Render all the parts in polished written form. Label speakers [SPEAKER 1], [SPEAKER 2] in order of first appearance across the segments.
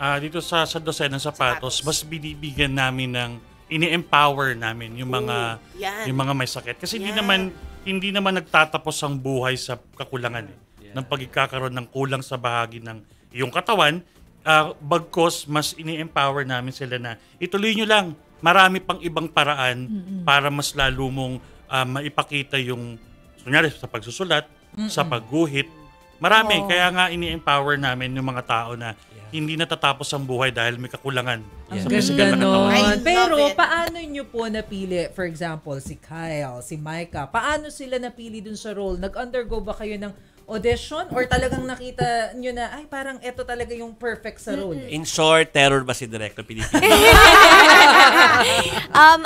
[SPEAKER 1] Dito sa Dosen ng Sapatos, mas binibigyan namin ng ini-empower namin yung mga may sakit. Kasi hindi naman nagtatapos ang buhay sa kakulangan ng pagkakaroon ng kulang sa bahagi ng iyong katawan. Bagkos mas ini-empower namin sila na ituloy nyo lang. Marami pang ibang paraan para mas lalo mong maipakita yung kunyari sa pagsusulat, sa pagguhit. Marami. Kaya nga ini-empower namin yung mga tao na hindi natatapos ang buhay dahil may kakulangan sa physical na katawan.
[SPEAKER 2] Pero paano nyo po napili, for example, si Kyle, si Micah, paano sila napili dun sa role? Nag-undergo ba kayo ng audition or talagang nakita nyo na, ay parang eto talaga yung perfect sa role?
[SPEAKER 3] In short, terror ba si Director Pilipino?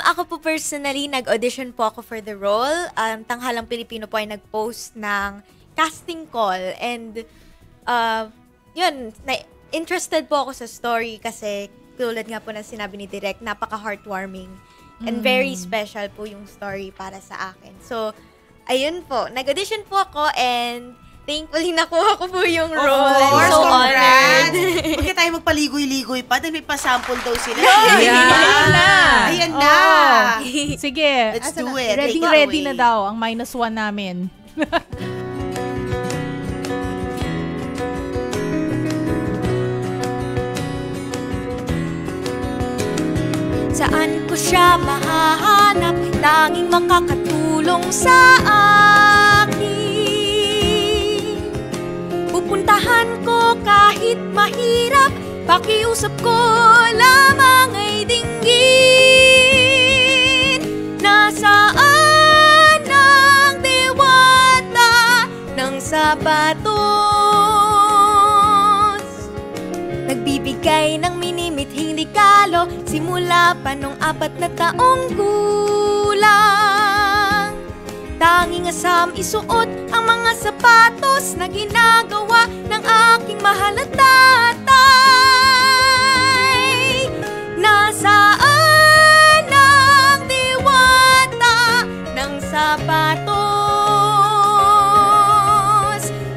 [SPEAKER 4] Ako po personally, nag-audition po ako for the role. Tanghalang Pilipino po ay nag-post ng casting call and yun, interested po ako sa story kasi tulad nga po na sinabi ni Direk, napaka-heartwarming and very special po yung story para sa akin. So, ayun po. Nag-audition po ako and thankfully nakuha ko po yung role. I'm so honored.
[SPEAKER 5] Huwag ka tayo magpaligoy-ligoy pa dahil may pasample daw sila.
[SPEAKER 6] Ayan na. Sige.
[SPEAKER 5] Let's do it.
[SPEAKER 6] Ready na daw ang -1 namin.
[SPEAKER 4] Saan ko siya mahahanap? Tanging makakatulong sa akin. Pupuntahan ko kahit mahirap, pakiusap ko lamang ay dinggin. Nasaan ang diwata ng sapatos? Nagbibigay ng minimithing regalo simula pa nung 4 na taong gulang. Tanging asam isuot ang mga sapatos na ginagawa ng aking mahal na tatay. Nasaan ang diwata ng sapatos?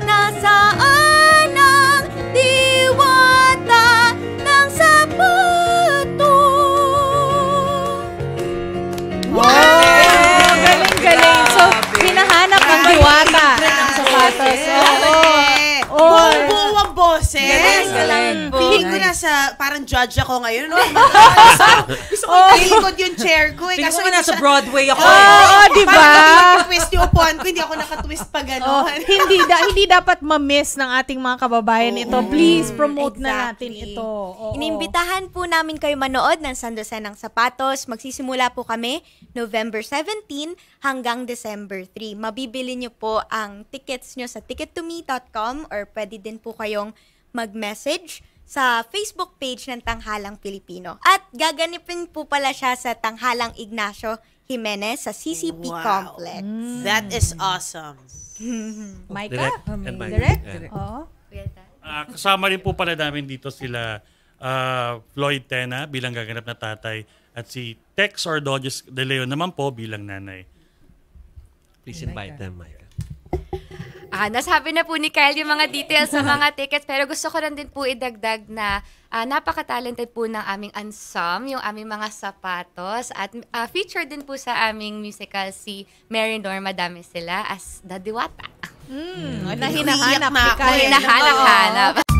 [SPEAKER 4] Nasaan ang diwata ng sapatos?
[SPEAKER 6] Galing. So, hinahanap ang diwata ng sapatos.
[SPEAKER 5] Buong ang boses.
[SPEAKER 4] Galing.
[SPEAKER 5] Feeling ko nasa, parang judge ako ngayon. Gusto ko italikod yung chair ko.
[SPEAKER 2] Feeling ko nasa Broadway ako.
[SPEAKER 6] Diba?
[SPEAKER 5] Parang twist yung upuan ko, hindi ako nakatwist pa gano'n.
[SPEAKER 6] Hindi dapat ma-miss ng ating mga kababayan ito. Please, promote na natin ito.
[SPEAKER 4] Inimbitahan po namin kayo manood ng Sandosen ng Sapatos. Magsisimula po kami November 17 hanggang December 3. Mabibili nyo po ang tickets nyo sa tickettome.com or pwede din po kayong mag-message sa Facebook page ng Tanghalang Pilipino. At gaganipin po pala siya sa Tanghalang Ignacio Jimenez sa CCP Complex.
[SPEAKER 5] That is awesome.
[SPEAKER 6] Micah?
[SPEAKER 3] Direct.
[SPEAKER 1] Kasama rin po pala namin dito sila Floyd Tena bilang gaganap na tatay at si Tex Ordonez de Leon naman po bilang nanay.
[SPEAKER 3] Please invite them, Micah.
[SPEAKER 7] Nasabi na po ni Kyle yung mga details sa mga tickets, pero gusto ko rin din po idagdag na napaka-talented po ng aming ensemble, yung aming mga sapatos, at featured din po sa aming musical si Mary Norma Damisela as the Diwata.
[SPEAKER 6] Na hinahanap ni Kyle.
[SPEAKER 7] Hinahanap-hanap.